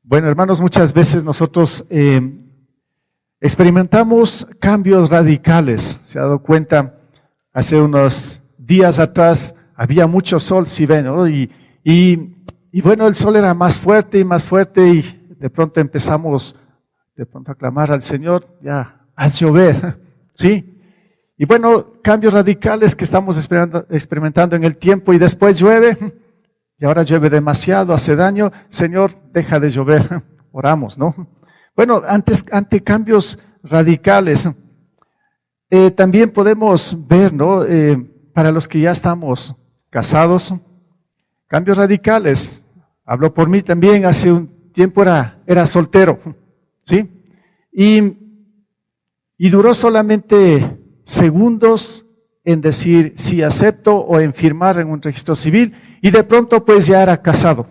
Bueno, hermanos, muchas veces nosotros experimentamos cambios radicales. ¿Se ha dado cuenta? Hace unos días atrás había mucho sol, si ven, ¿no? Y bueno, el sol era más fuerte y de pronto empezamos a clamar al Señor, ya, haz llover, ¿sí? Y bueno, cambios radicales que estamos experimentando en el tiempo y después llueve. Y ahora llueve demasiado, hace daño. Señor, deja de llover. Oramos, ¿no? Bueno, ante cambios radicales, también podemos ver, ¿no? Para los que ya estamos casados, cambios radicales. Hablo por mí también, hace un tiempo era soltero, ¿sí? Y duró solamente segundos en decir sí acepto o en firmar en un registro civil y de pronto pues ya era casado.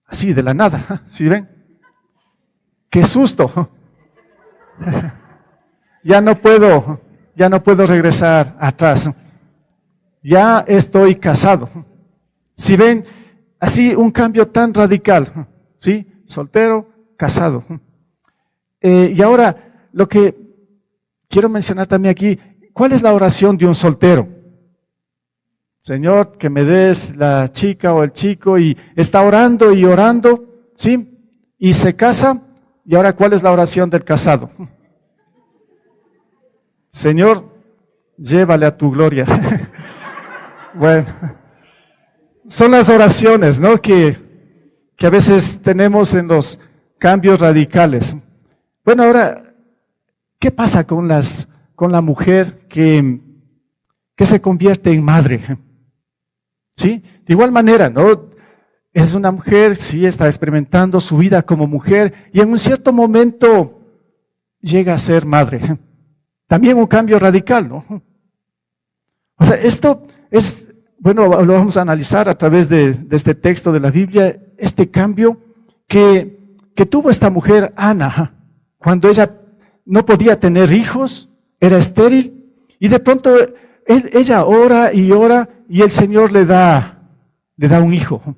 Así de la nada, ¿sí ven? ¡Qué susto! Ya no puedo regresar atrás. Ya estoy casado. ¿Sí ven? Así un cambio tan radical, ¿sí? Soltero, casado. Y ahora lo que quiero mencionar también aquí, ¿cuál es la oración de un soltero? Señor, que me des la chica o el chico y está orando y orando, ¿sí? Y se casa, y ahora ¿cuál es la oración del casado? Señor, llévale a tu gloria. Bueno, son las oraciones, ¿no? Que a veces tenemos en los cambios radicales. Bueno, ahora, ¿qué pasa con la mujer que se convierte en madre? ¿Sí? De igual manera, ¿no? Es una mujer, sí, está experimentando su vida como mujer y en un cierto momento llega a ser madre. También un cambio radical, ¿no? O sea, esto es, bueno, lo vamos a analizar a través de este texto de la Biblia, este cambio que tuvo esta mujer, Ana, cuando ella no podía tener hijos, era estéril, y de pronto ella ora y el Señor le da un hijo.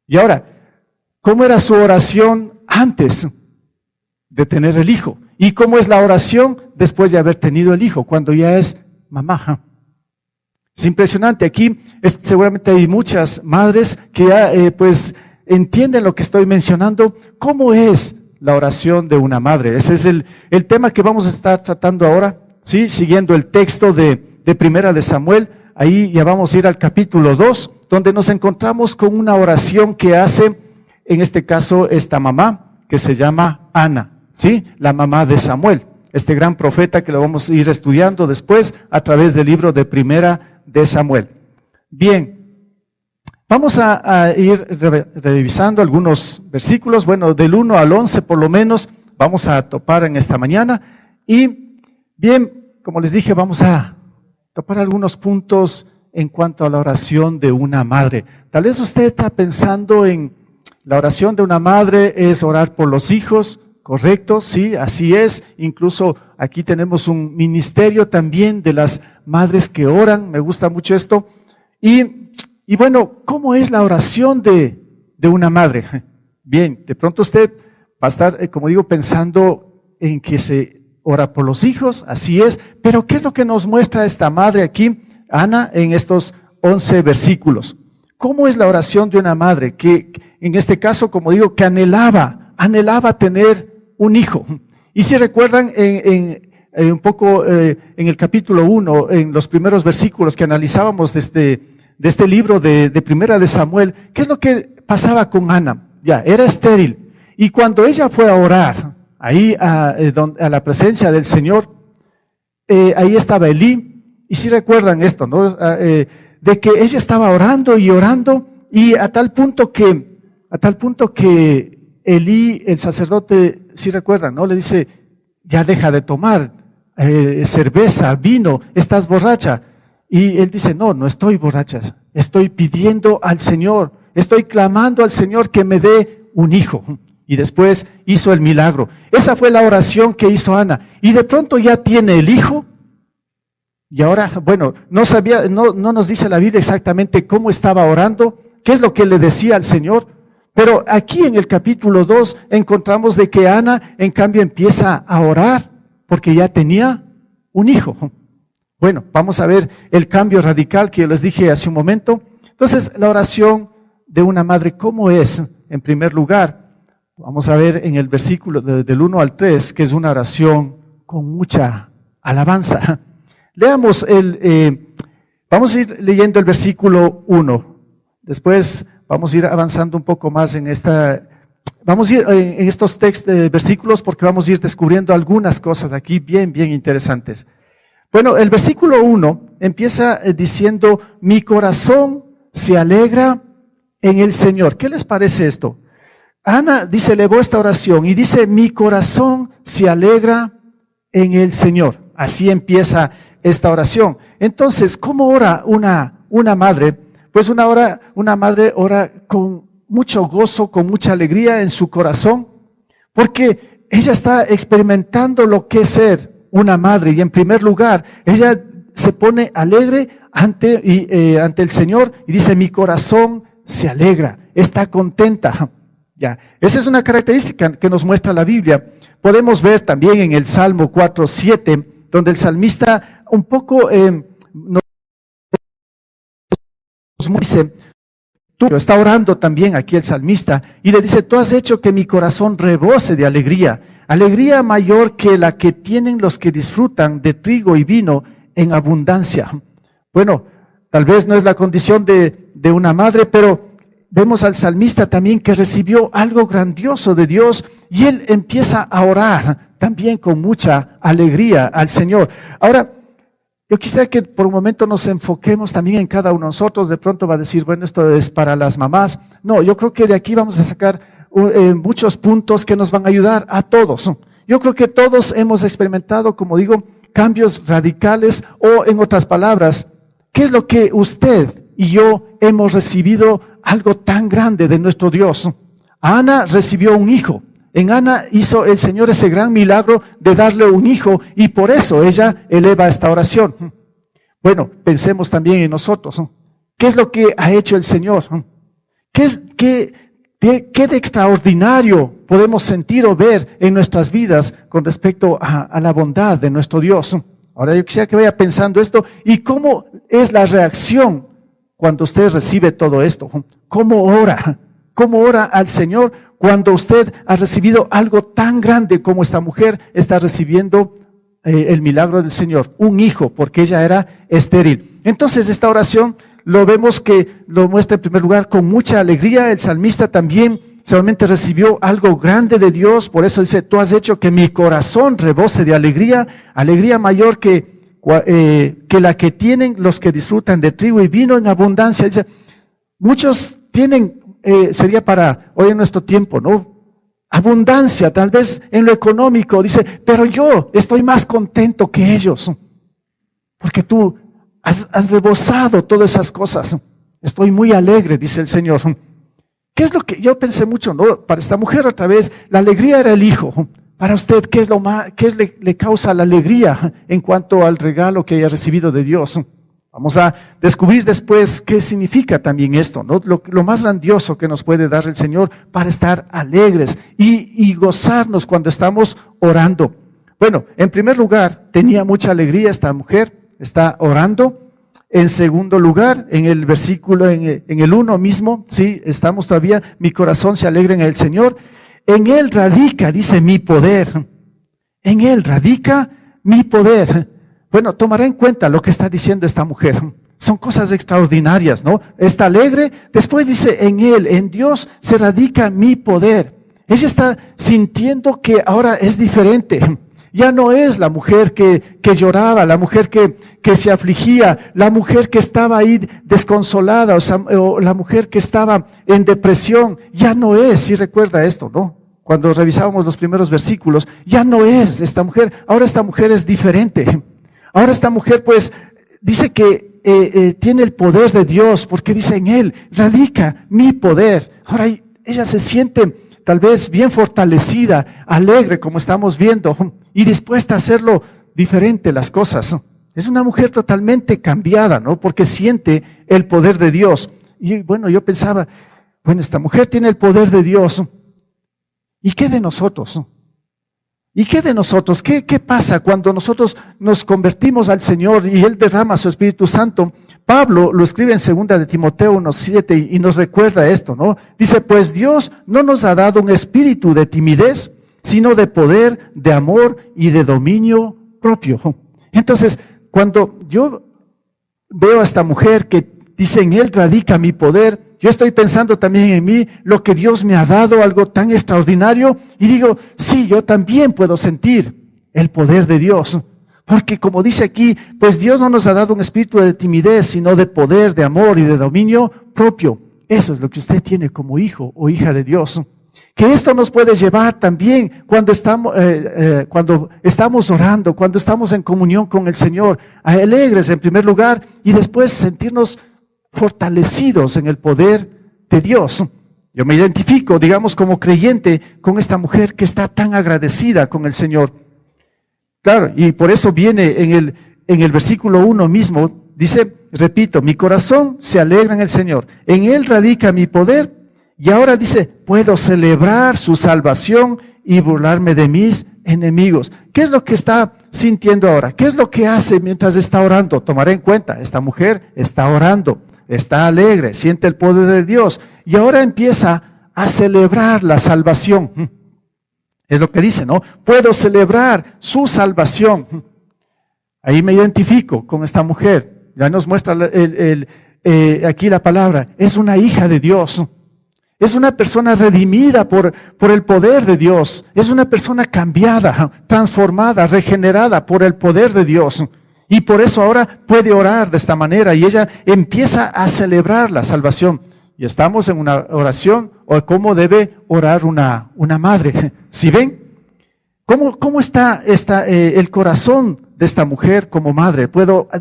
Y ahora, ¿cómo era su oración antes de tener el hijo? ¿Y cómo es la oración después de haber tenido el hijo, cuando ya es mamá? Es impresionante. Aquí seguramente hay muchas madres que pues entienden lo que estoy mencionando. ¿Cómo es la oración de una madre? Ese es el tema que vamos a estar tratando ahora, ¿sí? Siguiendo el texto de Primera de Samuel. Ahí ya vamos a ir al capítulo 2, donde nos encontramos con una oración que hace, en este caso, esta mamá, que se llama Ana, ¿sí? La mamá de Samuel, este gran profeta que lo vamos a ir estudiando después a través del libro de Primera de Samuel. Bien, vamos a ir revisando algunos versículos, bueno, del 1 al 11 por lo menos, vamos a topar en esta mañana. Y bien, como les dije, vamos a topar algunos puntos en cuanto a la oración de una madre. Tal vez usted está pensando en la oración de una madre es orar por los hijos, correcto, sí, así es. Incluso aquí tenemos un ministerio también de las madres que oran, me gusta mucho esto. Y bueno, ¿cómo es la oración de una madre? Bien, de pronto usted va a estar, como digo, pensando en que se ora por los hijos, así es, pero ¿qué es lo que nos muestra esta madre aquí, Ana, en estos 11 versículos? ¿Cómo es la oración de una madre que, en este caso, como digo, que anhelaba tener un hijo? Y si recuerdan, un poco en el capítulo 1, en los primeros versículos que analizábamos de este libro de Primera de Samuel, ¿qué es lo que pasaba con Ana? Ya, era estéril, y cuando ella fue a orar, ahí a la presencia del Señor, ahí estaba Elí, y si recuerdan esto, ¿no? De que ella estaba orando, y a tal punto que Elí, el sacerdote, si recuerdan, ¿no? Le dice, ya deja de tomar cerveza, vino, estás borracha. Y él dice, no estoy borracha, estoy pidiendo al Señor, estoy clamando al Señor que me dé un hijo. Y después hizo el milagro. Esa fue la oración que hizo Ana. Y de pronto ya tiene el hijo. Y ahora, bueno, no nos dice la Biblia exactamente cómo estaba orando, qué es lo que le decía al Señor, Pero aquí en el capítulo 2 encontramos de que Ana, en cambio, empieza a orar porque ya tenía un hijo. Bueno, vamos a ver el cambio radical que yo les dije hace un momento. Entonces, la oración de una madre, ¿cómo es? En primer lugar, vamos a ver en el versículo del 1 al 3, que es una oración con mucha alabanza. Leamos vamos a ir leyendo el versículo 1. Después vamos a ir avanzando un poco más en vamos a ir en estos versículos porque vamos a ir descubriendo algunas cosas aquí bien interesantes. Bueno, el versículo 1 empieza diciendo, mi corazón se alegra en el Señor. ¿Qué les parece esto? Ana dice, elevó esta oración y dice, mi corazón se alegra en el Señor. Así empieza esta oración. Entonces, ¿cómo ora una madre? Pues una madre ora con mucho gozo, con mucha alegría en su corazón, porque ella está experimentando lo que es ser una madre, y en primer lugar, ella se pone alegre ante el Señor y dice, mi corazón se alegra, está contenta. Ya, esa es una característica que nos muestra la Biblia. Podemos ver también en el Salmo 4:7, donde el salmista un poco nos dice, está orando también aquí el salmista, y le dice, tú has hecho que mi corazón rebose de alegría, alegría mayor que la que tienen los que disfrutan de trigo y vino en abundancia. Bueno, tal vez no es la condición de una madre, pero vemos al salmista también que recibió algo grandioso de Dios y él empieza a orar también con mucha alegría al Señor. Ahora, yo quisiera que por un momento nos enfoquemos también en cada uno de nosotros. De pronto va a decir, bueno, esto es para las mamás. No, yo creo que de aquí vamos a sacar muchos puntos que nos van a ayudar a todos. Yo creo que todos hemos experimentado, como digo, cambios radicales, o en otras palabras, ¿qué es lo que usted y yo hemos recibido algo tan grande de nuestro Dios? Ana recibió un hijo. En Ana hizo el Señor ese gran milagro de darle un hijo, y por eso ella eleva esta oración. Bueno, pensemos también en nosotros. ¿Qué es lo que ha hecho el Señor? ¿Qué de extraordinario podemos sentir o ver en nuestras vidas con respecto a la bondad de nuestro Dios? Ahora yo quisiera que vaya pensando esto, y cómo es la reacción cuando usted recibe todo esto. ¿Cómo ora? ¿Cómo ora al Señor cuando usted ha recibido algo tan grande como esta mujer está recibiendo el milagro del Señor? Un hijo, porque ella era estéril. Entonces esta oración lo vemos que lo muestra en primer lugar con mucha alegría. El salmista también solamente recibió algo grande de Dios, por eso dice, tú has hecho que mi corazón rebose de alegría, alegría mayor que la que tienen los que disfrutan de trigo y vino en abundancia. Dice, muchos tienen, sería para hoy en nuestro tiempo, ¿no? Abundancia, tal vez en lo económico. Dice, pero yo estoy más contento que ellos, porque tú has rebosado todas esas cosas. Estoy muy alegre, dice el Señor. ¿Qué es lo que yo pensé mucho, no? Para esta mujer otra vez, la alegría era el hijo. Para usted, ¿qué es le causa la alegría en cuanto al regalo que haya recibido de Dios? Vamos a descubrir después qué significa también esto, ¿no? Lo más grandioso que nos puede dar el Señor para estar alegres y gozarnos cuando estamos orando. Bueno, en primer lugar, tenía mucha alegría esta mujer, está orando. En segundo lugar, en el versículo, en el 1 mismo, sí, estamos todavía, mi corazón se alegra en el Señor. En Él radica, dice, mi poder. En Él radica mi poder. Bueno, tomará en cuenta lo que está diciendo esta mujer. Son cosas extraordinarias, ¿no? Está alegre, después dice, en Él, en Dios se radica mi poder. Ella está sintiendo que ahora es diferente. Ya no es la mujer que lloraba, la mujer que se afligía, la mujer que estaba ahí desconsolada, o la mujer que estaba en depresión. Ya no es, si recuerda esto, ¿no? Cuando revisábamos los primeros versículos, ya no es esta mujer. Ahora esta mujer es diferente. Ahora esta mujer pues dice que tiene el poder de Dios, porque dice, en Él radica mi poder. Ahora ella se siente tal vez bien fortalecida, alegre, como estamos viendo, y dispuesta a hacerlo diferente las cosas. Es una mujer totalmente cambiada, ¿no? Porque siente el poder de Dios. Y bueno, yo pensaba, Bueno, esta mujer tiene el poder de Dios. ¿Y qué de nosotros? ¿Y qué de nosotros? ¿Qué pasa cuando nosotros nos convertimos al Señor y Él derrama su Espíritu Santo? Pablo lo escribe en 2 de Timoteo 1:7 y nos recuerda esto, ¿no? Dice, pues Dios no nos ha dado un espíritu de timidez, sino de poder, de amor y de dominio propio. Entonces, cuando yo veo a esta mujer que dice, en Él radica mi poder, yo estoy pensando también en mí, lo que Dios me ha dado, algo tan extraordinario, y digo, sí, yo también puedo sentir el poder de Dios. Porque como dice aquí, pues Dios no nos ha dado un espíritu de timidez, sino de poder, de amor y de dominio propio. Eso es lo que usted tiene como hijo o hija de Dios. Que esto nos puede llevar también cuando estamos orando, cuando estamos en comunión con el Señor, alegres en primer lugar y después sentirnos fortalecidos en el poder de Dios. Yo me identifico, digamos, como creyente con esta mujer que está tan agradecida con el Señor. Claro, y por eso viene en el versículo 1 mismo, dice, repito, mi corazón se alegra en el Señor, en Él radica mi poder, y ahora dice, puedo celebrar su salvación y burlarme de mis enemigos. ¿Qué es lo que está sintiendo ahora? ¿Qué es lo que hace mientras está orando? Tomaré en cuenta, esta mujer está orando, está alegre, siente el poder de Dios, y ahora empieza a celebrar la salvación. Es lo que dice, ¿no? Puedo celebrar su salvación. Ahí me identifico con esta mujer. Ya nos muestra aquí la palabra. Es una hija de Dios. Es una persona redimida por el poder de Dios. Es una persona cambiada, transformada, regenerada por el poder de Dios. Y por eso ahora puede orar de esta manera. Y ella empieza a celebrar la salvación. Y estamos en una oración, o cómo debe orar una madre. ¿Sí ven? ¿Cómo está el corazón de esta mujer como madre?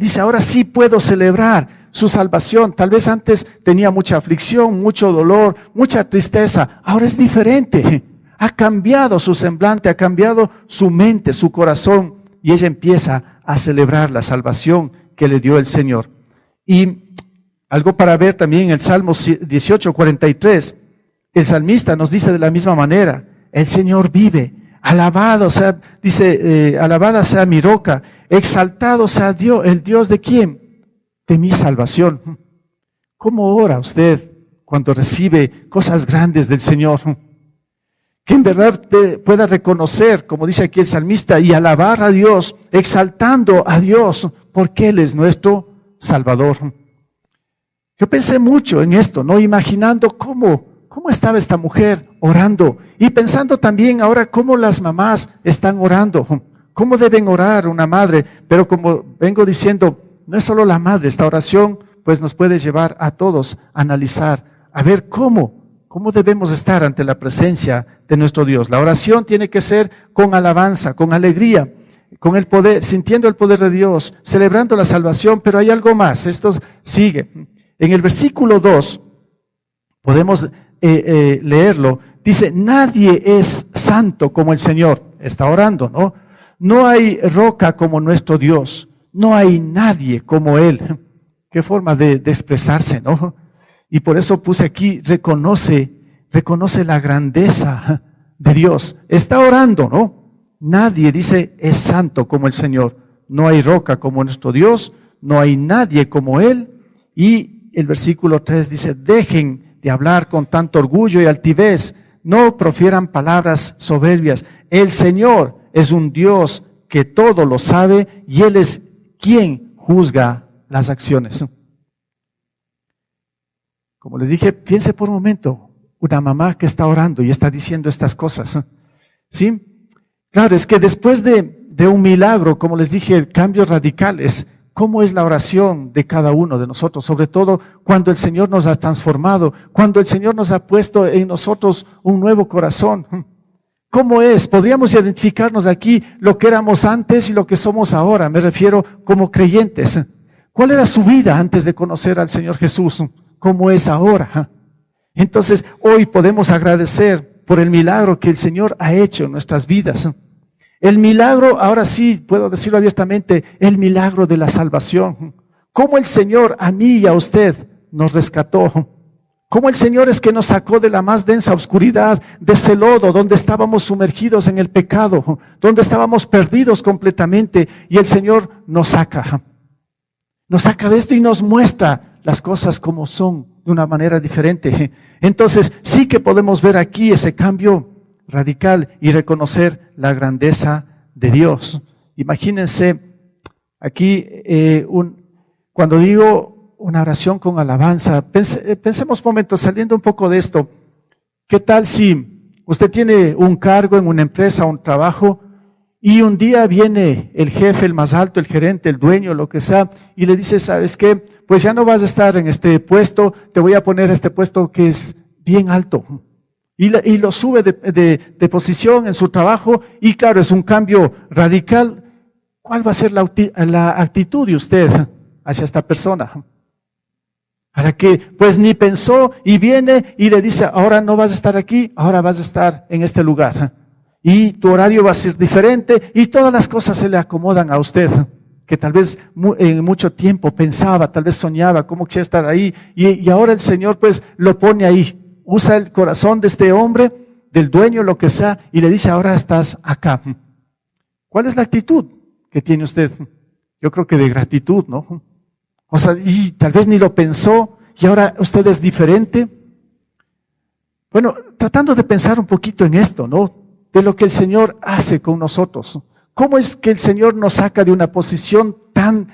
Dice, ahora sí puedo celebrar su salvación. Tal vez antes tenía mucha aflicción, mucho dolor, mucha tristeza. Ahora es diferente. Ha cambiado su semblante, ha cambiado su mente, su corazón. Y ella empieza a celebrar la salvación que le dio el Señor. Y algo para ver también en el Salmo 18:43, el salmista nos dice de la misma manera, el Señor vive, alabado sea, dice, alabada sea mi roca, exaltado sea Dios, el Dios de quién, de mi salvación. ¿Cómo ora usted cuando recibe cosas grandes del Señor? Que en verdad pueda reconocer, como dice aquí el salmista, y alabar a Dios, exaltando a Dios, porque Él es nuestro Salvador. Yo pensé mucho en esto, ¿no? Imaginando cómo estaba esta mujer orando y pensando también ahora cómo las mamás están orando, cómo deben orar una madre, pero como vengo diciendo, no es solo la madre, esta oración pues nos puede llevar a todos a analizar, a ver cómo debemos estar ante la presencia de nuestro Dios. La oración tiene que ser con alabanza, con alegría, con el poder, sintiendo el poder de Dios, celebrando la salvación, pero hay algo más, esto sigue. En el versículo 2, podemos leerlo, dice, nadie es santo como el Señor. Está orando, ¿no? No hay roca como nuestro Dios, no hay nadie como Él. Qué forma de expresarse, ¿no? Y por eso puse aquí, reconoce la grandeza de Dios. Está orando, ¿no? Nadie, dice, es santo como el Señor. No hay roca como nuestro Dios, no hay nadie como Él. Y el versículo 3 dice, dejen de hablar con tanto orgullo y altivez, no profieran palabras soberbias. El Señor es un Dios que todo lo sabe y Él es quien juzga las acciones. Como les dije, piense por un momento, una mamá que está orando y está diciendo estas cosas. ¿Sí? Claro, es que después de un milagro, como les dije, cambios radicales, ¿cómo es la oración de cada uno de nosotros? Sobre todo cuando el Señor nos ha transformado, cuando el Señor nos ha puesto en nosotros un nuevo corazón. ¿Cómo es? Podríamos identificarnos aquí lo que éramos antes y lo que somos ahora. Me refiero como creyentes. ¿Cuál era su vida antes de conocer al Señor Jesús? ¿Cómo es ahora? Entonces, hoy podemos agradecer por el milagro que el Señor ha hecho en nuestras vidas. El milagro, ahora sí, puedo decirlo abiertamente, el milagro de la salvación. Cómo el Señor a mí y a usted nos rescató. Cómo el Señor es que nos sacó de la más densa oscuridad, de ese lodo donde estábamos sumergidos en el pecado, donde estábamos perdidos completamente, y el Señor nos saca de esto y nos muestra las cosas como son de una manera diferente. Entonces sí que podemos ver aquí ese cambio radical y reconocer la grandeza de Dios. Imagínense aquí cuando digo una oración con alabanza, pensemos un momento, saliendo un poco de esto, ¿qué tal si usted tiene un cargo en una empresa, un trabajo, y un día viene el jefe, el más alto, el gerente, el dueño, lo que sea, y le dice, ¿sabes qué? Pues ya no vas a estar en este puesto, te voy a poner este puesto que es bien alto. Y lo sube de posición en su trabajo, y claro, es un cambio radical. ¿Cuál va a ser la actitud de usted hacia esta persona? Para que pues ni pensó y viene y le dice, ahora no vas a estar aquí, ahora vas a estar en este lugar. Y tu horario va a ser diferente y todas las cosas se le acomodan a usted, que tal vez en mucho tiempo pensaba, tal vez soñaba cómo quisiera estar ahí, y ahora el Señor pues lo pone ahí, usa el corazón de este hombre, del dueño, lo que sea, y le dice, ahora estás acá. ¿Cuál es la actitud que tiene usted? Yo creo que de gratitud, ¿no? O sea, y tal vez ni lo pensó, y ahora usted es diferente. Bueno, tratando de pensar un poquito en esto, ¿no? De lo que el Señor hace con nosotros. ¿Cómo es que el Señor nos saca de una posición tan,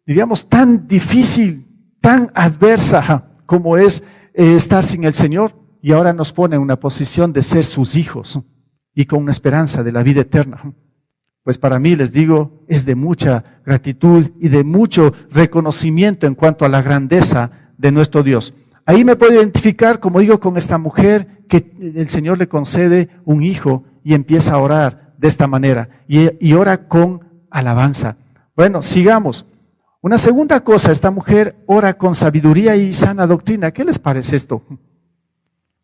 diríamos, tan difícil, tan adversa como es estar sin el Señor? Y ahora nos pone en una posición de ser sus hijos y con una esperanza de la vida eterna. Pues para mí, les digo, es de mucha gratitud y de mucho reconocimiento en cuanto a la grandeza de nuestro Dios. Ahí me puedo identificar, como digo, con esta mujer que el Señor le concede un hijo y empieza a orar de esta manera y ora con alabanza. Bueno, sigamos. Una segunda cosa, esta mujer ora con sabiduría y sana doctrina. ¿Qué les parece esto?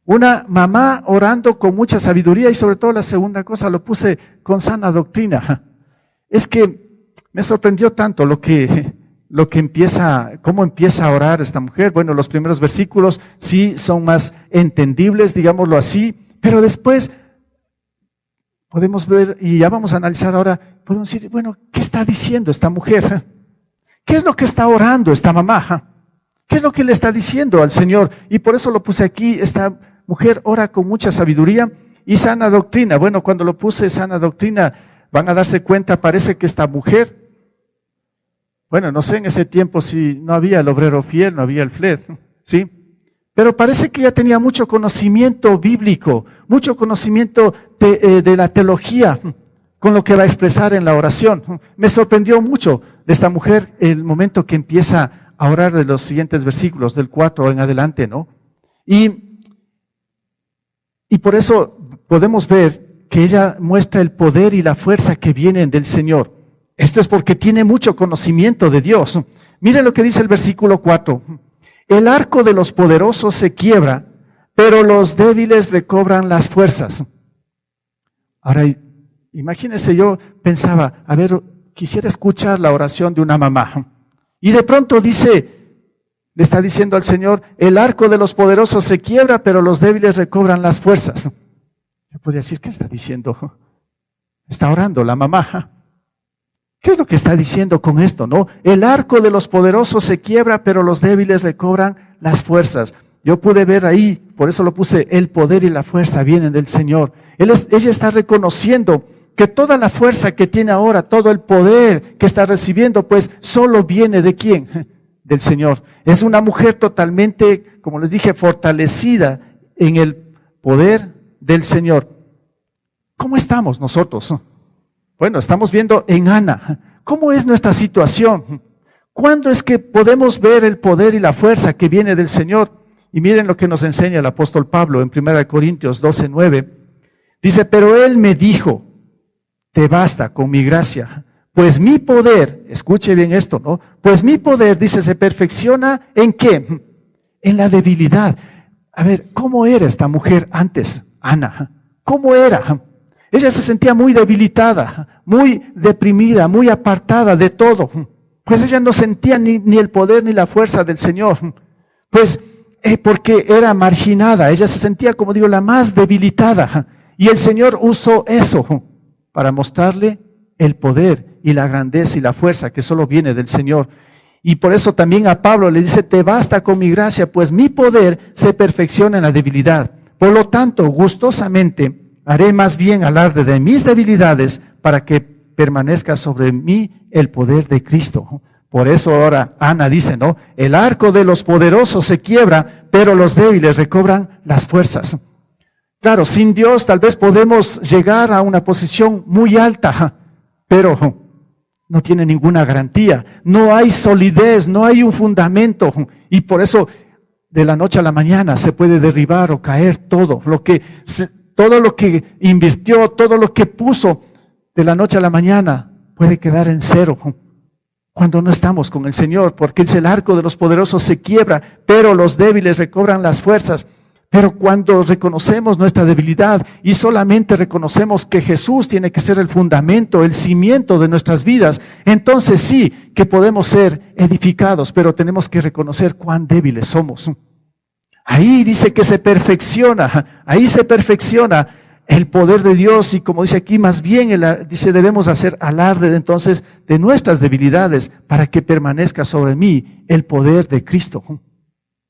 Una mamá orando con mucha sabiduría y sobre todo la segunda cosa lo puse con sana doctrina. Es que me sorprendió tanto cómo empieza a orar esta mujer. Bueno, los primeros versículos sí son más entendibles, digámoslo así, pero después podemos ver, y ya vamos a analizar ahora, podemos decir, bueno, ¿qué está diciendo esta mujer? ¿Qué es lo que está orando esta mamá? ¿Qué es lo que le está diciendo al Señor? Y por eso lo puse aquí, esta mujer ora con mucha sabiduría y sana doctrina. Bueno, cuando lo puse sana doctrina, van a darse cuenta, parece que esta mujer, bueno, no sé en ese tiempo si no había el obrero fiel, no había el FLED, ¿sí? Pero parece que ya tenía mucho conocimiento bíblico, mucho conocimiento de la teología, con lo que va a expresar en la oración. Me sorprendió mucho de esta mujer el momento que empieza a orar de los siguientes versículos, del 4 en adelante, ¿no? Y por eso podemos ver que ella muestra el poder y la fuerza que vienen del Señor. Esto es porque tiene mucho conocimiento de Dios. Miren lo que dice el versículo 4. El arco de los poderosos se quiebra, pero los débiles recobran las fuerzas. Ahora, imagínense, yo pensaba, a ver, quisiera escuchar la oración de una mamá. Y de pronto le está diciendo al Señor, el arco de los poderosos se quiebra, pero los débiles recobran las fuerzas. Yo podría decir, ¿qué está diciendo? Está orando la mamá. ¿Qué es lo que está diciendo con esto, no? El arco de los poderosos se quiebra, pero los débiles recobran las fuerzas. Yo pude ver ahí, por eso lo puse, el poder y la fuerza vienen del Señor. Ella está reconociendo que toda la fuerza que tiene ahora, todo el poder que está recibiendo, pues solo viene ¿de quién? Del Señor. Es una mujer totalmente, como les dije, fortalecida en el poder del Señor. ¿Cómo estamos nosotros? Bueno, estamos viendo en Ana, ¿cómo es nuestra situación? ¿Cuándo es que podemos ver el poder y la fuerza que viene del Señor? Y miren lo que nos enseña el apóstol Pablo en 1 Corintios 12:9. Dice, pero él me dijo, te basta con mi gracia, pues mi poder, escuche bien esto, ¿no? Pues mi poder, dice, se perfecciona ¿en qué? En la debilidad. A ver, ¿cómo era esta mujer antes, Ana? ¿Cómo era? Ella se sentía muy debilitada, muy deprimida, muy apartada de todo. Pues ella no sentía ni el poder ni la fuerza del Señor. Pues porque era marginada, ella se sentía, como digo, la más debilitada. Y el Señor usó eso para mostrarle el poder y la grandeza y la fuerza que solo viene del Señor. Y por eso también a Pablo le dice, te basta con mi gracia, pues mi poder se perfecciona en la debilidad. Por lo tanto, gustosamente haré más bien alarde de mis debilidades para que permanezca sobre mí el poder de Cristo. Por eso ahora Ana dice, ¿no? El arco de los poderosos se quiebra, pero los débiles recobran las fuerzas. Claro, sin Dios tal vez podemos llegar a una posición muy alta, pero no tiene ninguna garantía, no hay solidez, no hay un fundamento, y por eso de la noche a la mañana se puede derribar o caer todo lo que invirtió, todo lo que puso, de la noche a la mañana puede quedar en cero cuando no estamos con el Señor, porque es el arco de los poderosos se quiebra, pero los débiles recobran las fuerzas. Pero cuando reconocemos nuestra debilidad y solamente reconocemos que Jesús tiene que ser el fundamento, el cimiento de nuestras vidas, entonces sí que podemos ser edificados, pero tenemos que reconocer cuán débiles somos. Ahí dice que se perfecciona el poder de Dios, y como dice aquí, más bien dice debemos hacer alarde entonces de nuestras debilidades para que permanezca sobre mí el poder de Cristo.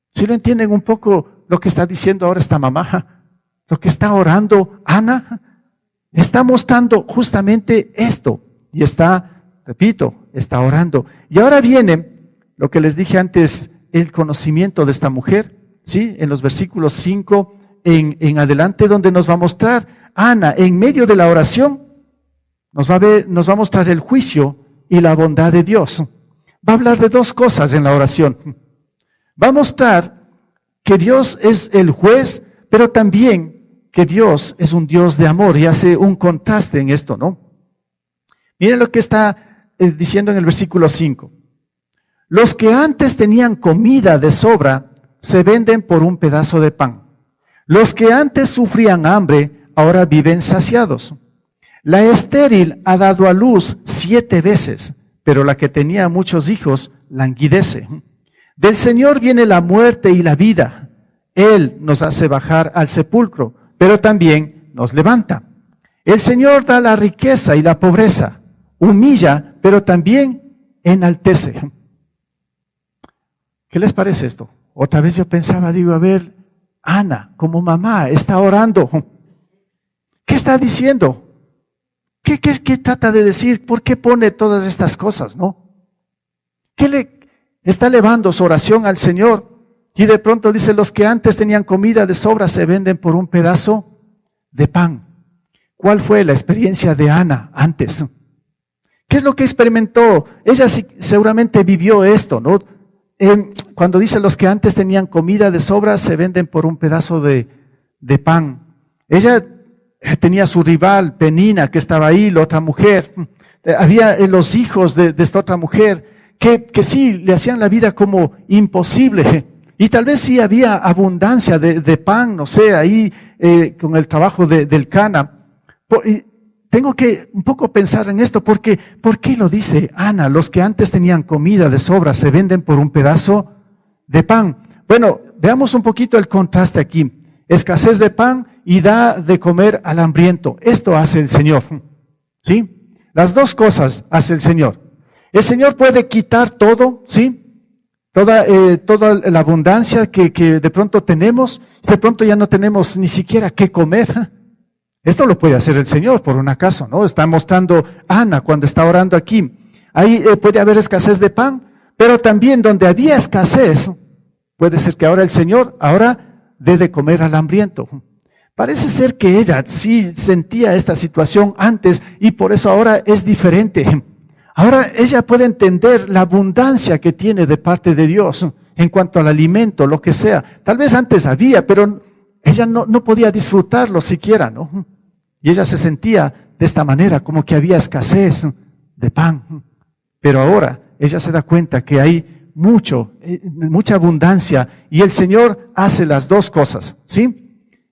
¿Sí lo entienden un poco lo que está diciendo ahora esta mamá? Lo que está orando Ana está mostrando justamente esto, y está orando. Y ahora viene lo que les dije antes, el conocimiento de esta mujer, ¿sí? En los versículos 5 en adelante, donde nos va a mostrar Ana en medio de la oración, nos va a mostrar el juicio y la bondad de Dios. Va a hablar de dos cosas en la oración. Va a mostrar que Dios es el juez, pero también que Dios es un Dios de amor, y hace un contraste en esto, ¿no? Miren lo que está diciendo en el versículo 5. Los que antes tenían comida de sobra se venden por un pedazo de pan. Los que antes sufrían hambre ahora viven saciados. La estéril ha dado a luz 7 veces, pero la que tenía muchos hijos languidece. Del Señor viene la muerte y la vida. Él nos hace bajar al sepulcro, pero también nos levanta. El Señor da la riqueza y la pobreza, humilla, pero también enaltece. ¿Qué les parece esto? Otra vez yo pensaba, a ver, Ana, como mamá, está orando. ¿Qué está diciendo? ¿Qué trata de decir? ¿Por qué pone todas estas cosas, no? ¿Qué le está elevando su oración al Señor? Y de pronto dice, los que antes tenían comida de sobra se venden por un pedazo de pan. ¿Cuál fue la experiencia de Ana antes? ¿Qué es lo que experimentó? Ella seguramente vivió esto, ¿no? Cuando dice los que antes tenían comida de sobra se venden por un pedazo de pan. Ella tenía su rival, Penina, que estaba ahí, la otra mujer. Había los hijos de esta otra mujer que sí le hacían la vida como imposible. Y tal vez sí había abundancia de pan, no sé, ahí con el trabajo del Cana. Tengo que un poco pensar en esto, porque ¿por qué lo dice Ana? Los que antes tenían comida de sobra se venden por un pedazo de pan. Bueno, veamos un poquito el contraste aquí. Escasez de pan y da de comer al hambriento. Esto hace el Señor, ¿sí? Las dos cosas hace el Señor. El Señor puede quitar todo, ¿sí? Toda la abundancia que de pronto tenemos, de pronto ya no tenemos ni siquiera qué comer. Esto lo puede hacer el Señor, por un acaso, ¿no? Está mostrando Ana cuando está orando aquí. Ahí puede haber escasez de pan, pero también donde había escasez, puede ser que ahora el Señor dé de comer al hambriento. Parece ser que ella sí sentía esta situación antes y por eso ahora es diferente. Ahora ella puede entender la abundancia que tiene de parte de Dios en cuanto al alimento, lo que sea. Tal vez antes había, pero ella no podía disfrutarlo siquiera, ¿no? Y ella se sentía de esta manera, como que había escasez de pan. Pero ahora ella se da cuenta que hay mucha abundancia, y el Señor hace las dos cosas, ¿sí?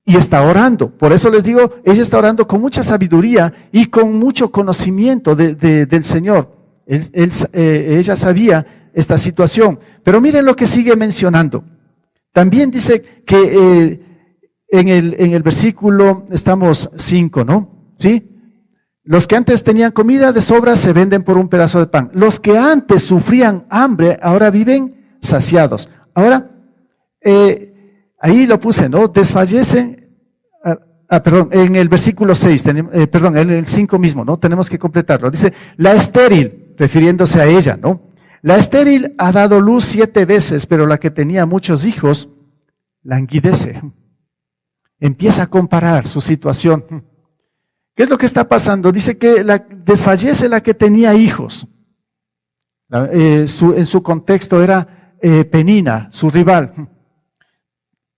Y está orando. Por eso les digo, ella está orando con mucha sabiduría y con mucho conocimiento del Señor. Ella sabía esta situación. Pero miren lo que sigue mencionando. También dice que en el versículo, estamos 5, ¿no? ¿Sí? Los que antes tenían comida de sobra se venden por un pedazo de pan. Los que antes sufrían hambre, ahora viven saciados. Ahora, ahí lo puse, ¿no? Desfallecen. Perdón, en el versículo 6, perdón, en el 5 mismo, ¿no? Tenemos que completarlo. Dice, la estéril, refiriéndose a ella, ¿no? La estéril ha dado luz 7 veces, pero la que tenía muchos hijos languidece. Empieza a comparar su situación. ¿Qué es lo que está pasando? Dice que desfallece la que tenía hijos. En su contexto era Penina, su rival.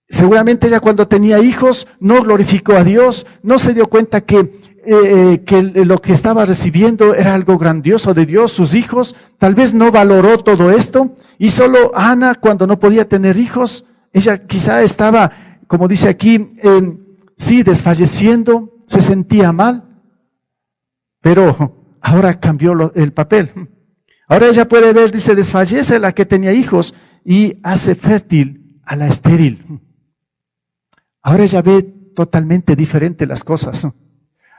Seguramente ella cuando tenía hijos no glorificó a Dios, no se dio cuenta que lo que estaba recibiendo era algo grandioso de Dios, sus hijos, tal vez no valoró todo esto, y solo Ana, cuando no podía tener hijos, ella quizá estaba, como dice aquí, sí, desfalleciendo, se sentía mal, pero ahora cambió el papel. Ahora ella puede ver, dice, desfallece la que tenía hijos y hace fértil a la estéril. Ahora ella ve totalmente diferente las cosas.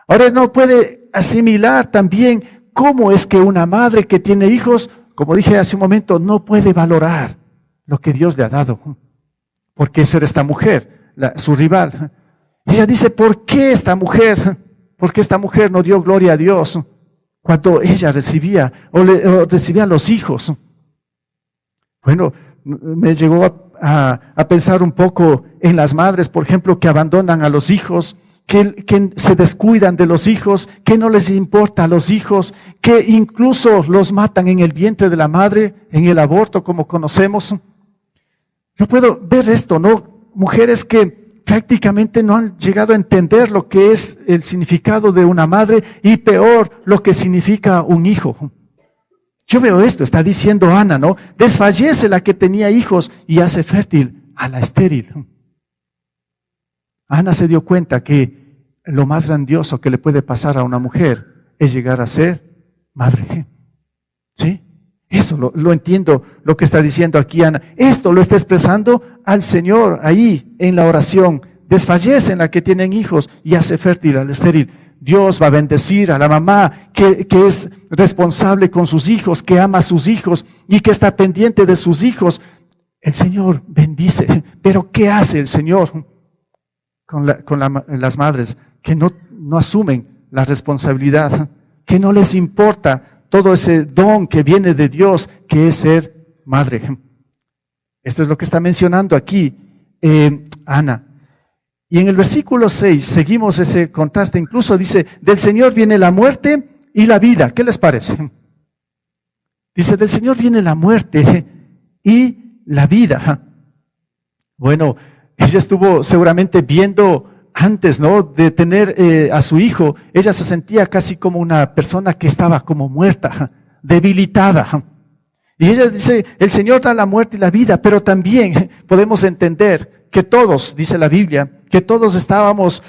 Ahora no puede asimilar también cómo es que una madre que tiene hijos, como dije hace un momento, no puede valorar lo que Dios le ha dado. Porque eso era esta mujer, su rival. Ella dice, ¿por qué esta mujer? ¿Por qué esta mujer no dio gloria a Dios cuando ella recibía o recibía los hijos? Bueno, me llegó a pensar un poco en las madres, por ejemplo, que abandonan a los hijos, que se descuidan de los hijos, que no les importa a los hijos, que incluso los matan en el vientre de la madre, en el aborto, como conocemos. Yo puedo ver esto, ¿no? Mujeres que prácticamente no han llegado a entender lo que es el significado de una madre y peor, lo que significa un hijo. Yo veo esto, está diciendo Ana, ¿no? Desfallece la que tenía hijos y hace fértil a la estéril. Ana se dio cuenta que lo más grandioso que le puede pasar a una mujer es llegar a ser madre. ¿Sí? Eso lo entiendo, lo que está diciendo aquí Ana. Esto lo está expresando al Señor ahí en la oración. Desfallece en la que tienen hijos y hace fértil al estéril. Dios va a bendecir a la mamá que es responsable con sus hijos, que ama a sus hijos y que está pendiente de sus hijos. El Señor bendice. Pero ¿qué hace el Señor con las madres que no asumen la responsabilidad, que no les importa todo ese don que viene de Dios, que es ser madre? Esto es lo que está mencionando aquí Ana. Y en el versículo 6 seguimos ese contraste, incluso dice, del Señor viene la muerte y la vida. ¿Qué les parece? Dice, del Señor viene la muerte y la vida. Bueno, ella estuvo seguramente viendo antes, ¿no?, de tener a su hijo, ella se sentía casi como una persona que estaba como muerta, debilitada. Y ella dice, el Señor da la muerte y la vida, pero también podemos entender que todos, dice la Biblia, que todos estábamos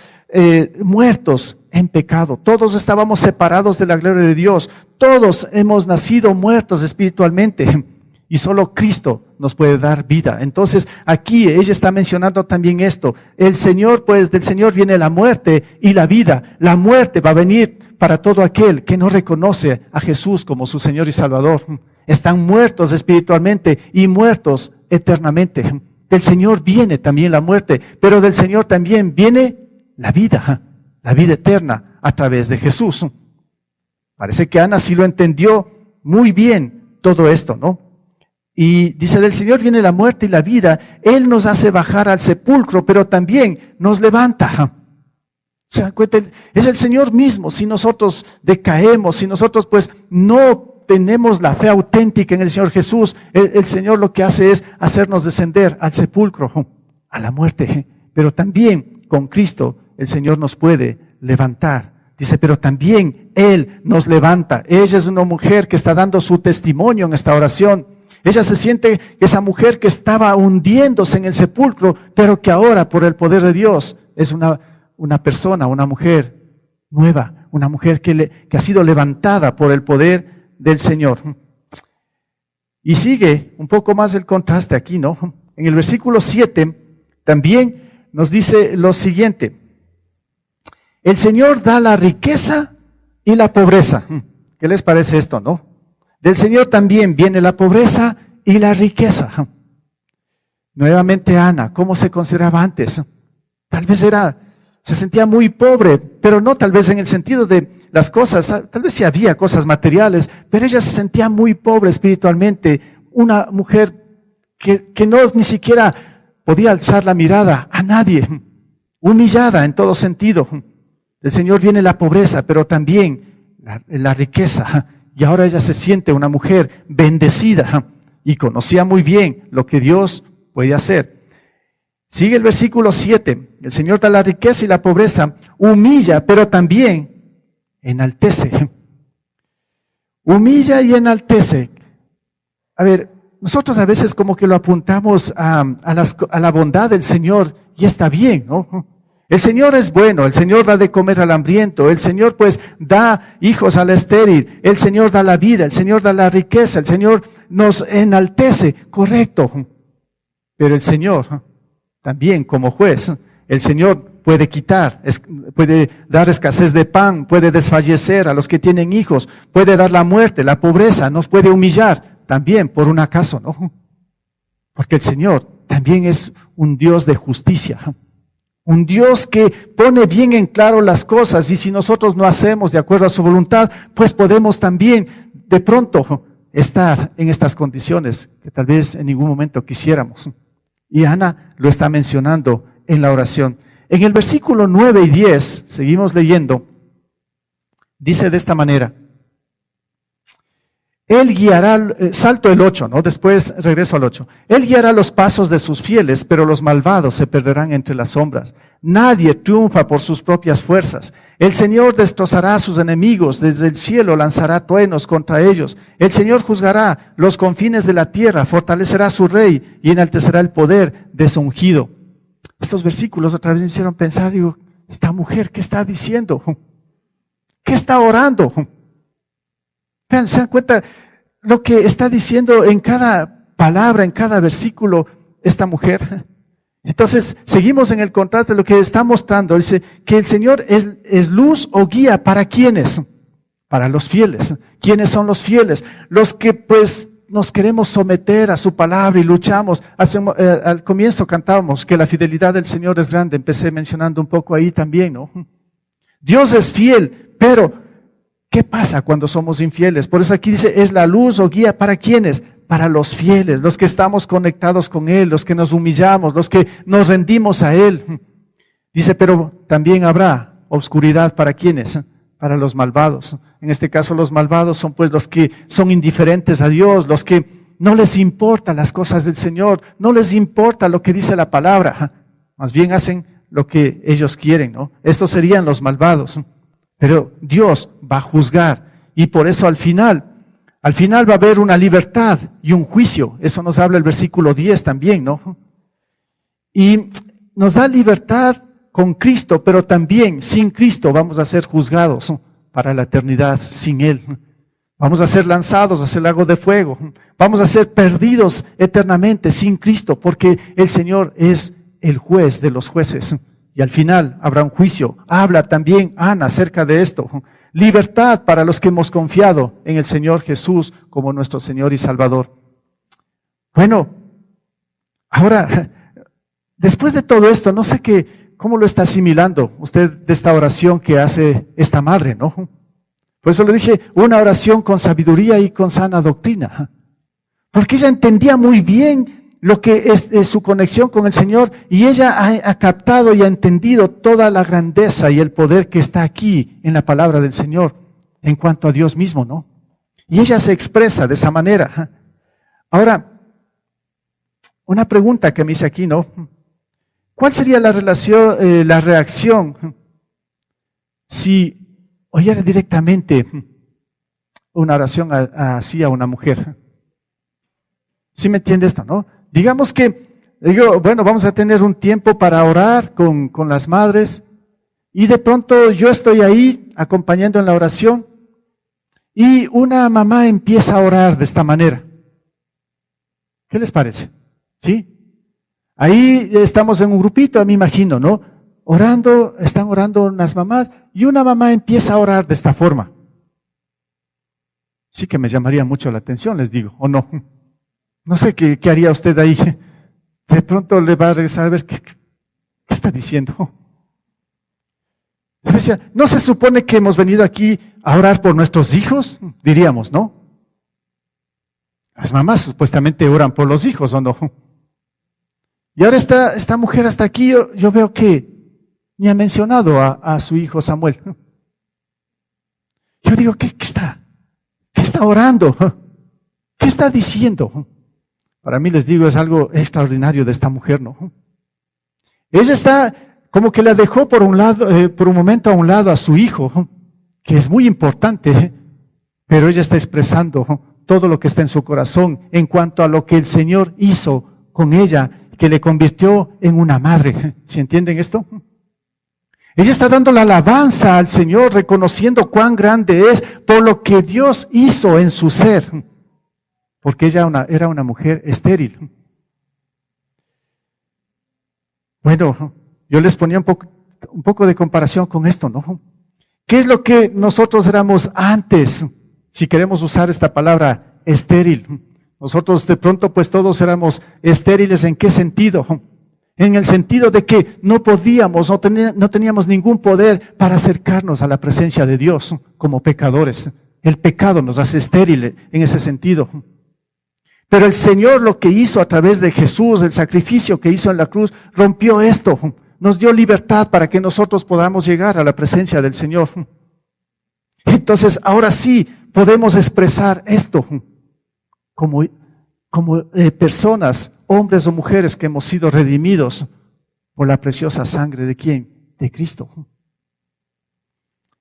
muertos en pecado, todos estábamos separados de la gloria de Dios, todos hemos nacido muertos espiritualmente. Y solo Cristo nos puede dar vida. Entonces, aquí ella está mencionando también esto. El Señor, pues, del Señor viene la muerte y la vida. La muerte va a venir para todo aquel que no reconoce a Jesús como su Señor y Salvador. Están muertos espiritualmente y muertos eternamente. Del Señor viene también la muerte, pero del Señor también viene la vida eterna a través de Jesús. Parece que Ana sí lo entendió muy bien todo esto, ¿no? Y dice, del Señor viene la muerte y la vida. Él nos hace bajar al sepulcro, pero también nos levanta. ¿Se dan cuenta? Es el Señor mismo. Si nosotros decaemos, si nosotros pues no tenemos la fe auténtica en el Señor Jesús, el Señor lo que hace es hacernos descender al sepulcro, a la muerte. Pero también con Cristo el Señor nos puede levantar. Dice, pero también Él nos levanta. Ella es una mujer que está dando su testimonio en esta oración. Ella se siente esa mujer que estaba hundiéndose en el sepulcro, pero que ahora por el poder de Dios es una persona, una mujer nueva, una mujer que ha sido levantada por el poder del Señor. Y sigue un poco más el contraste aquí, ¿no? En el versículo 7 también nos dice lo siguiente: el Señor da la riqueza y la pobreza. ¿Qué les parece esto, no? Del Señor también viene la pobreza y la riqueza. Nuevamente Ana, ¿cómo se consideraba antes? Tal vez se sentía muy pobre, pero no tal vez en el sentido de las cosas, tal vez sí había cosas materiales, pero ella se sentía muy pobre espiritualmente, una mujer que no ni siquiera podía alzar la mirada a nadie, humillada en todo sentido. Del Señor viene la pobreza, pero también la riqueza, y ahora ella se siente una mujer bendecida y conocía muy bien lo que Dios puede hacer. Sigue el versículo 7, el Señor da la riqueza y la pobreza, humilla, pero también enaltece. Humilla y enaltece. A ver, nosotros a veces como que lo apuntamos a la bondad del Señor, y está bien, ¿no? El Señor es bueno, el Señor da de comer al hambriento, el Señor pues da hijos al estéril, el Señor da la vida, el Señor da la riqueza, el Señor nos enaltece, correcto. Pero el Señor también como juez, el Señor puede quitar, puede dar escasez de pan, puede desfallecer a los que tienen hijos, puede dar la muerte, la pobreza, nos puede humillar también por un acaso, ¿no? Porque el Señor también es un Dios de justicia, un Dios que pone bien en claro las cosas, y si nosotros no hacemos de acuerdo a su voluntad, pues podemos también de pronto estar en estas condiciones que tal vez en ningún momento quisiéramos. Y Ana lo está mencionando en la oración. En el versículo 9 y 10, seguimos leyendo, dice de esta manera: Él guiará, salto el 8, ¿no? Después regreso al 8. Él guiará los pasos de sus fieles, pero los malvados se perderán entre las sombras. Nadie triunfa por sus propias fuerzas. El Señor destrozará a sus enemigos, desde el cielo lanzará truenos contra ellos. El Señor juzgará los confines de la tierra, fortalecerá a su rey y enaltecerá el poder de su ungido. Estos versículos otra vez me hicieron pensar, digo, esta mujer, ¿qué está diciendo? ¿Qué está orando? Vean, ¿se dan cuenta lo que está diciendo en cada palabra, en cada versículo esta mujer? Entonces, seguimos en el contraste de lo que está mostrando. Dice que el Señor es luz o guía ¿para quiénes? Para los fieles. ¿Quiénes son los fieles? Los que pues nos queremos someter a su palabra y luchamos. Al comienzo cantábamos que la fidelidad del Señor es grande. Empecé mencionando un poco ahí también, ¿no? Dios es fiel, pero ¿qué pasa cuando somos infieles? Por eso aquí dice, es la luz o guía ¿para quiénes? Para los fieles, los que estamos conectados con Él, los que nos humillamos, los que nos rendimos a Él. Dice, pero también habrá oscuridad ¿para quiénes? Para los malvados. En este caso los malvados son pues los que son indiferentes a Dios, los que no les importa las cosas del Señor, no les importa lo que dice la palabra, más bien hacen lo que ellos quieren, ¿no? Estos serían los malvados. Pero Dios va a juzgar, y por eso al final va a haber una libertad y un juicio. Eso nos habla el versículo 10 también, ¿no? Y nos da libertad con Cristo, pero también sin Cristo vamos a ser juzgados para la eternidad sin Él. Vamos a ser lanzados hacia el lago de fuego. Vamos a ser perdidos eternamente sin Cristo, porque el Señor es el juez de los jueces. Y al final habrá un juicio. Habla también Ana acerca de esto. Libertad para los que hemos confiado en el Señor Jesús como nuestro Señor y Salvador. Bueno, ahora, después de todo esto, no sé cómo lo está asimilando usted de esta oración que hace esta madre, ¿no? Por eso le dije, una oración con sabiduría y con sana doctrina. Porque ella entendía muy bien lo que es su conexión con el Señor, y ella ha captado y ha entendido toda la grandeza y el poder que está aquí en la palabra del Señor en cuanto a Dios mismo, ¿no? Y ella se expresa de esa manera. Ahora, una pregunta que me hice aquí, ¿no? ¿Cuál sería la reacción si oyera directamente una oración así a una mujer? ¿Sí me entiende esto, no? Digamos que, bueno, vamos a tener un tiempo para orar con las madres, y de pronto yo estoy ahí acompañando en la oración, y una mamá empieza a orar de esta manera. ¿Qué les parece? ¿Sí? Ahí estamos en un grupito, me imagino, ¿no? Orando, están orando unas mamás y una mamá empieza a orar de esta forma. Sí que me llamaría mucho la atención, les digo, ¿o no? No sé qué haría usted ahí. De pronto le va a regresar a ver qué está diciendo. Yo decía, ¿no se supone que hemos venido aquí a orar por nuestros hijos? Diríamos, ¿no? Las mamás supuestamente oran por los hijos, ¿o no? Y ahora esta mujer hasta aquí, yo veo que ni ha mencionado a su hijo Samuel. Yo digo, ¿qué está orando? ¿Qué está diciendo? Para mí, les digo, es algo extraordinario de esta mujer, ¿no? Ella está como que la dejó por un lado, por un momento a un lado a su hijo, que es muy importante, pero ella está expresando todo lo que está en su corazón en cuanto a lo que el Señor hizo con ella, que le convirtió en una madre. ¿Sí entienden esto? Ella está dando la alabanza al Señor, reconociendo cuán grande es por lo que Dios hizo en su ser, porque ella era una mujer estéril. Bueno, yo les ponía un poco de comparación con esto, ¿no? ¿Qué es lo que nosotros éramos antes? Si queremos usar esta palabra estéril. Nosotros de pronto pues todos éramos estériles. ¿En qué sentido? En el sentido de que no podíamos, no teníamos ningún poder para acercarnos a la presencia de Dios como pecadores. El pecado nos hace estériles en ese sentido. Pero el Señor lo que hizo a través de Jesús, el sacrificio que hizo en la cruz, rompió esto. Nos dio libertad para que nosotros podamos llegar a la presencia del Señor. Entonces, ahora sí podemos expresar esto como personas, hombres o mujeres que hemos sido redimidos por la preciosa sangre ¿de quién? De Cristo.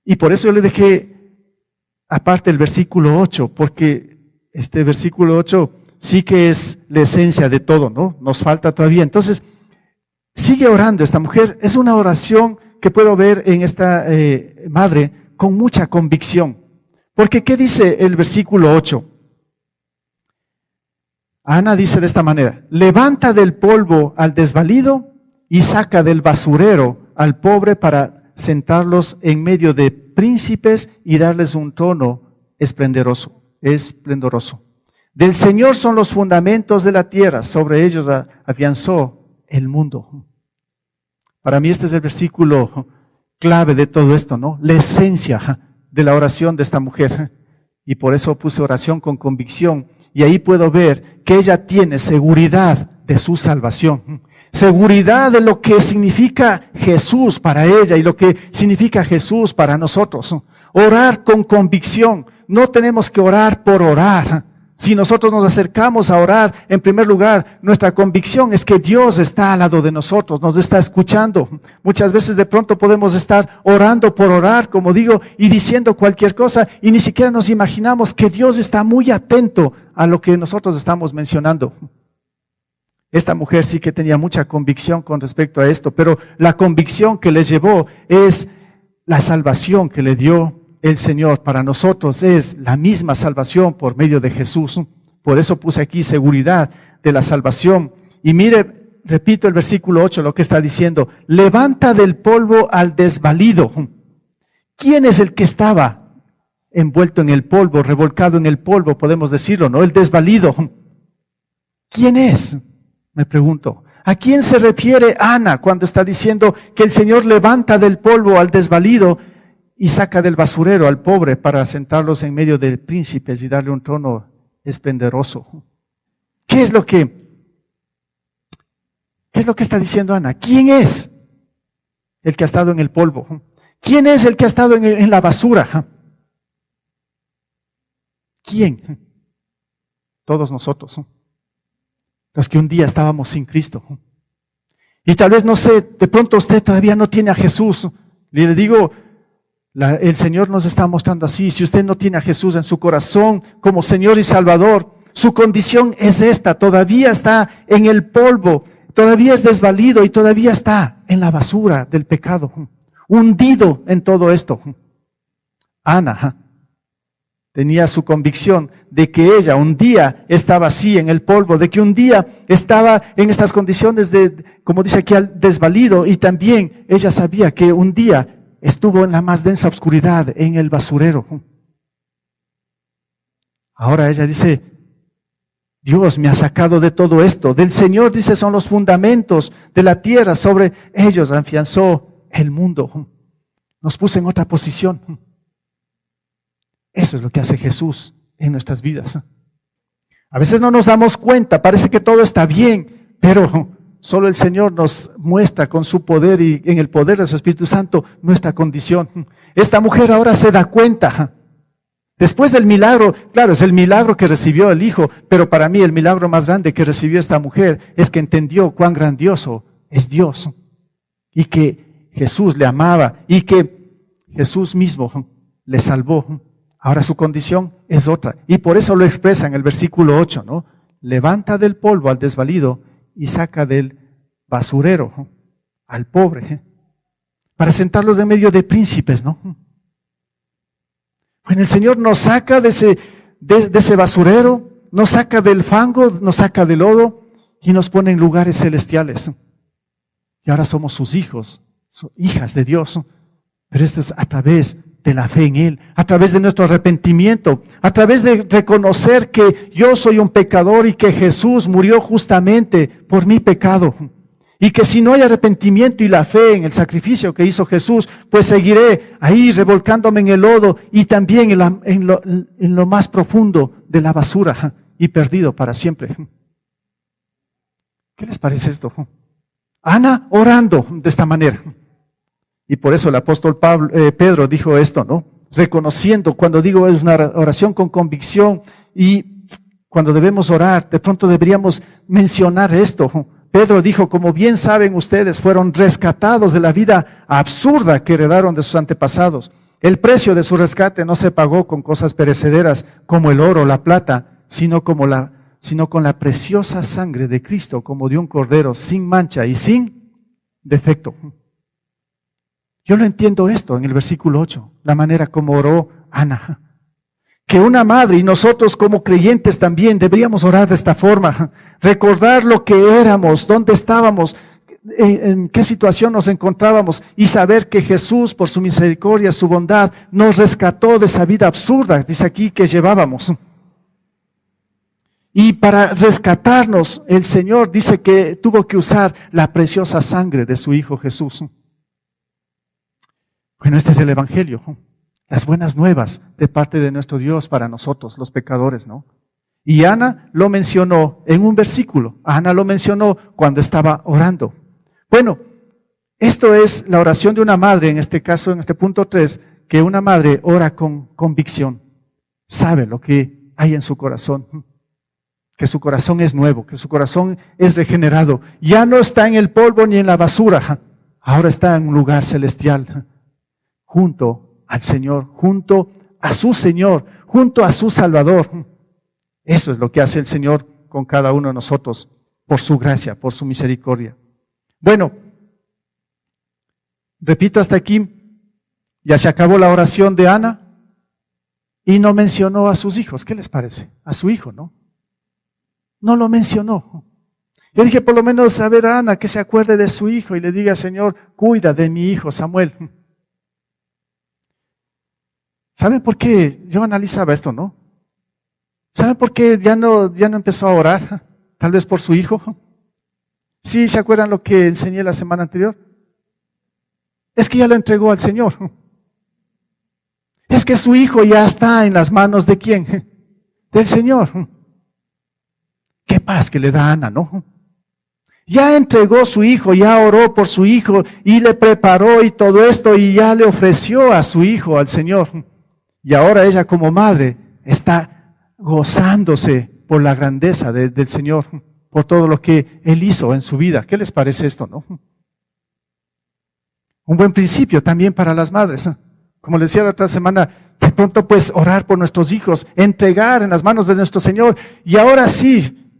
Y por eso yo le dejé aparte el versículo 8, porque este versículo 8 sí que es la esencia de todo, ¿no? Nos falta todavía. Entonces, sigue orando esta mujer. Es una oración que puedo ver en esta madre con mucha convicción. Porque, ¿qué dice el versículo 8? Ana dice de esta manera: levanta del polvo al desvalido y saca del basurero al pobre para sentarlos en medio de príncipes y darles un trono esplendoroso. Del Señor son los fundamentos de la tierra, sobre ellos afianzó el mundo. Para mí este es el versículo clave de todo esto, ¿no? La esencia de la oración de esta mujer. Y por eso puse oración con convicción. Y ahí puedo ver que ella tiene seguridad de su salvación. Seguridad de lo que significa Jesús para ella y lo que significa Jesús para nosotros. Orar con convicción. No tenemos que orar por orar. Si nosotros nos acercamos a orar, en primer lugar, nuestra convicción es que Dios está al lado de nosotros, nos está escuchando. Muchas veces de pronto podemos estar orando por orar, como digo, y diciendo cualquier cosa, y ni siquiera nos imaginamos que Dios está muy atento a lo que nosotros estamos mencionando. Esta mujer sí que tenía mucha convicción con respecto a esto, pero la convicción que le llevó es la salvación que le dio el Señor. Para nosotros es la misma salvación por medio de Jesús. Por eso puse aquí seguridad de la salvación. Y mire, repito el versículo 8, lo que está diciendo: levanta del polvo al desvalido. ¿Quién es el que estaba envuelto en el polvo, revolcado en el polvo, podemos decirlo, ¿no? El desvalido. ¿Quién es? Me pregunto. ¿A quién se refiere Ana cuando está diciendo que el Señor levanta del polvo al desvalido y saca del basurero al pobre para sentarlos en medio de príncipes y darle un trono esplendoroso? ¿Qué es lo que está diciendo Ana? ¿Quién es el que ha estado en el polvo? ¿Quién es el que ha estado en la basura? ¿Quién? Todos nosotros, los que un día estábamos sin Cristo. Y tal vez, no sé, de pronto usted todavía no tiene a Jesús. Le digo, el Señor nos está mostrando así: si usted no tiene a Jesús en su corazón como Señor y Salvador, su condición es esta: todavía está en el polvo, todavía es desvalido y todavía está en la basura del pecado, hundido en todo esto. Ana tenía su convicción de que ella un día estaba así en el polvo, de que un día estaba en estas condiciones de, como dice aquí, al desvalido, y también ella sabía que un día estuvo en la más densa oscuridad, en el basurero. Ahora ella dice, Dios me ha sacado de todo esto. Del Señor, dice, son los fundamentos de la tierra. Sobre ellos afianzó el mundo. Nos puso en otra posición. Eso es lo que hace Jesús en nuestras vidas. A veces no nos damos cuenta, parece que todo está bien, pero solo el Señor nos muestra con su poder y en el poder de su Espíritu Santo nuestra condición. Esta mujer ahora se da cuenta. Después del milagro, claro, es el milagro que recibió el Hijo, pero para mí el milagro más grande que recibió esta mujer es que entendió cuán grandioso es Dios y que Jesús le amaba y que Jesús mismo le salvó. Ahora su condición es otra y por eso lo expresa en el versículo 8, ¿no? Levanta del polvo al desvalido y saca del basurero al pobre, para sentarlos en medio de príncipes, ¿no? Bueno, el Señor nos saca de ese basurero, nos saca del fango, nos saca del lodo y nos pone en lugares celestiales. Y ahora somos sus hijos, hijas de Dios. Pero esto es a través de la fe en Él, a través de nuestro arrepentimiento, a través de reconocer que yo soy un pecador y que Jesús murió justamente por mi pecado. Y que si no hay arrepentimiento y la fe en el sacrificio que hizo Jesús, pues seguiré ahí revolcándome en el lodo y también en lo más profundo de la basura y perdido para siempre. ¿Qué les parece esto? Ana orando de esta manera. Y por eso el apóstol Pedro dijo esto, ¿no? Reconociendo, cuando digo es una oración con convicción y cuando debemos orar, de pronto deberíamos mencionar esto. Pedro dijo, como bien saben ustedes, fueron rescatados de la vida absurda que heredaron de sus antepasados. El precio de su rescate no se pagó con cosas perecederas como el oro o la plata, sino con la preciosa sangre de Cristo, como de un cordero sin mancha y sin defecto. Yo lo entiendo esto en el versículo 8, la manera como oró Ana. Que una madre y nosotros como creyentes también deberíamos orar de esta forma, recordar lo que éramos, dónde estábamos, en qué situación nos encontrábamos y saber que Jesús por su misericordia, su bondad, nos rescató de esa vida absurda, dice aquí, que llevábamos. Y para rescatarnos, el Señor dice que tuvo que usar la preciosa sangre de su Hijo Jesús. Bueno, este es el Evangelio. Las buenas nuevas de parte de nuestro Dios para nosotros, los pecadores, ¿no? Y Ana lo mencionó en un versículo. Ana lo mencionó cuando estaba orando. Bueno, esto es la oración de una madre, en este caso, en este punto 3, que una madre ora con convicción. Sabe lo que hay en su corazón, que su corazón es nuevo, que su corazón es regenerado. Ya no está en el polvo ni en la basura, ahora está en un lugar celestial, junto al Señor, junto a su Señor, junto a su Salvador. Eso es lo que hace el Señor con cada uno de nosotros, por su gracia, por su misericordia. Bueno, repito hasta aquí, ya se acabó la oración de Ana y no mencionó a sus hijos. ¿Qué les parece? A su hijo, ¿no? No lo mencionó. Yo dije, por lo menos, a ver a Ana, que se acuerde de su hijo y le diga, Señor, cuida de mi hijo Samuel. ¿Saben por qué? Yo analizaba esto, ¿no? ¿Saben por qué ya no empezó a orar? Tal vez por su hijo. ¿Sí se acuerdan lo que enseñé la semana anterior? Es que ya lo entregó al Señor. Es que su hijo ya está en las manos ¿de quién? Del Señor. Qué paz que le da a Ana, ¿no? Ya entregó su hijo, ya oró por su hijo y le preparó y todo esto y ya le ofreció a su hijo al Señor. Y ahora ella como madre está gozándose por la grandeza del Señor, por todo lo que Él hizo en su vida. ¿Qué les parece esto, no? Un buen principio también para las madres. Como les decía la otra semana, de pronto pues orar por nuestros hijos, entregar en las manos de nuestro Señor. Y ahora sí,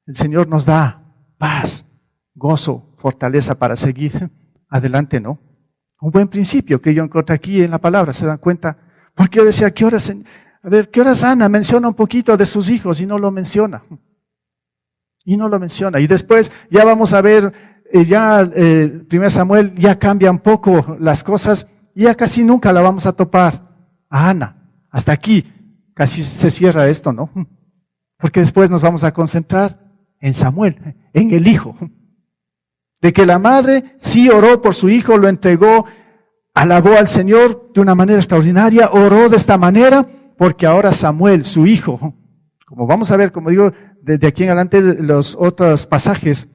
el Señor nos da paz, gozo, fortaleza para seguir adelante, ¿no? Un buen principio que yo encontré aquí en la palabra, ¿se dan cuenta? Porque yo decía, ¿a qué hora a ver, ¿qué horas Ana menciona un poquito de sus hijos y no lo menciona? Y no lo menciona. Y después ya vamos a ver, 1 Samuel ya cambia un poco las cosas y ya casi nunca la vamos a topar a Ana. Hasta aquí casi se cierra esto, ¿no? Porque después nos vamos a concentrar en Samuel, en el hijo. De que la madre sí oró por su hijo, lo entregó, alabó al Señor de una manera extraordinaria, oró de esta manera, porque ahora Samuel, su hijo, como vamos a ver, como digo, desde aquí en adelante los otros pasajes,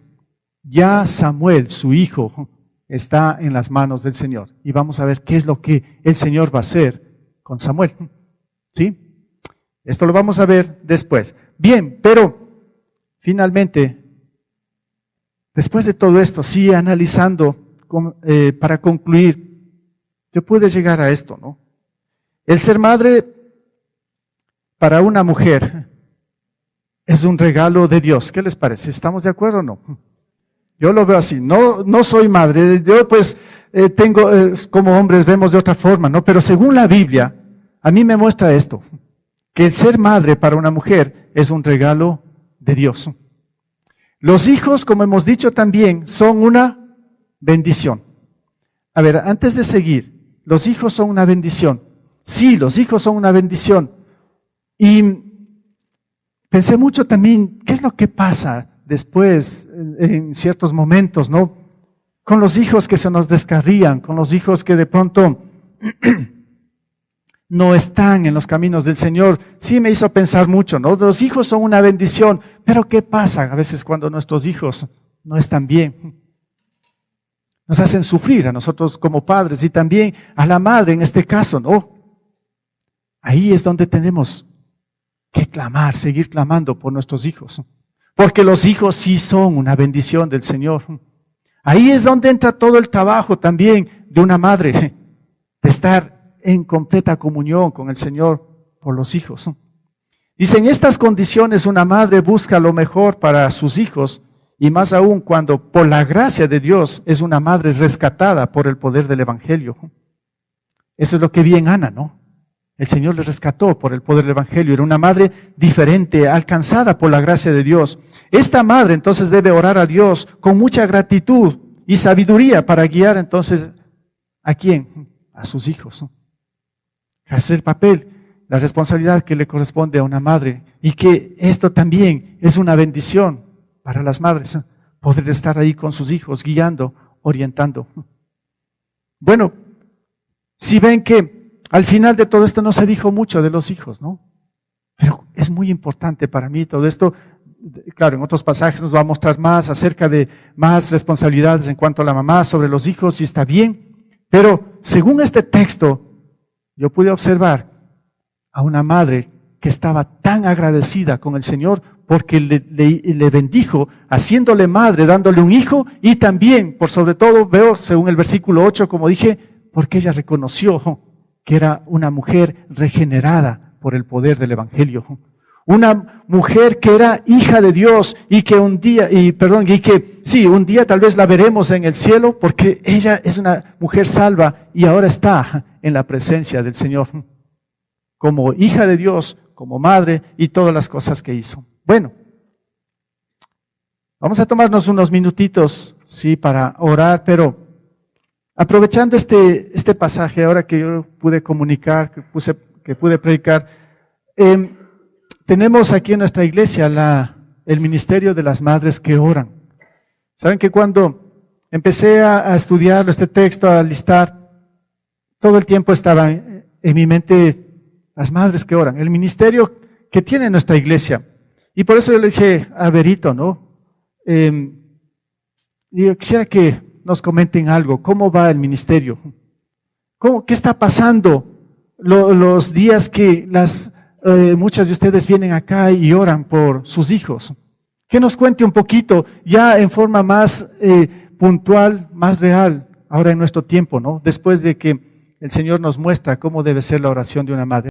ya Samuel, su hijo, está en las manos del Señor. Y vamos a ver qué es lo que el Señor va a hacer con Samuel. ¿Sí? Esto lo vamos a ver después. Bien, pero finalmente, después de todo esto, sí, analizando, para concluir, yo pude llegar a esto, ¿no? El ser madre para una mujer es un regalo de Dios. ¿Qué les parece? ¿Estamos de acuerdo o no? Yo lo veo así. No soy madre. Yo pues como hombres vemos de otra forma, ¿no? Pero según la Biblia, a mí me muestra esto, que el ser madre para una mujer es un regalo de Dios. Los hijos, como hemos dicho también, son una bendición. A ver, antes de seguir, los hijos son una bendición. Sí, los hijos son una bendición. Y pensé mucho también, ¿qué es lo que pasa después, en ciertos momentos, ¿no? Con los hijos que se nos descarrían, con los hijos que de pronto no están en los caminos del Señor. Sí me hizo pensar mucho, ¿no? Los hijos son una bendición, pero ¿qué pasa a veces cuando nuestros hijos no están bien? Nos hacen sufrir a nosotros como padres y también a la madre en este caso, ¿no? Ahí es donde tenemos que clamar, seguir clamando por nuestros hijos. Porque los hijos sí son una bendición del Señor. Ahí es donde entra todo el trabajo también de una madre, de estar en completa comunión con el Señor por los hijos. Dice, en estas condiciones una madre busca lo mejor para sus hijos, y más aún cuando por la gracia de Dios es una madre rescatada por el poder del Evangelio. Eso es lo que vi en Ana, ¿no? El Señor le rescató por el poder del Evangelio. Era una madre diferente, alcanzada por la gracia de Dios. Esta madre entonces debe orar a Dios con mucha gratitud y sabiduría para guiar entonces ¿a quién? A sus hijos. Es el papel, la responsabilidad que le corresponde a una madre. Y que esto también es una bendición para las madres, poder estar ahí con sus hijos, guiando, orientando. Bueno, si ven que al final de todo esto no se dijo mucho de los hijos, ¿no? Pero es muy importante para mí todo esto. Claro, en otros pasajes nos va a mostrar más acerca de más responsabilidades en cuanto a la mamá sobre los hijos, y está bien. Pero según este texto, yo pude observar a una madre que estaba tan agradecida con el Señor porque le bendijo, haciéndole madre, dándole un hijo, y también, por sobre todo, veo según el versículo 8, como dije, porque ella reconoció que era una mujer regenerada por el poder del Evangelio. Una mujer que era hija de Dios y que un día tal vez la veremos en el cielo, porque ella es una mujer salva y ahora está en la presencia del Señor. Como hija de Dios, como madre y todas las cosas que hizo. Bueno, vamos a tomarnos unos minutitos, sí, para orar, pero aprovechando este pasaje, ahora que yo pude comunicar, que pude predicar, tenemos aquí en nuestra iglesia el ministerio de las madres que oran. Saben que cuando empecé a estudiar este texto, a listar, todo el tiempo estaba en mi mente las madres que oran, el ministerio que tiene nuestra iglesia. Y por eso yo le dije a Berito, ¿no? Yo quisiera que nos comenten algo. ¿Cómo va el ministerio? ¿Qué está pasando los días que muchas de ustedes vienen acá y oran por sus hijos? Que nos cuente un poquito, ya en forma más puntual, más real, ahora en nuestro tiempo, ¿no? Después de que el Señor nos muestra cómo debe ser la oración de una madre.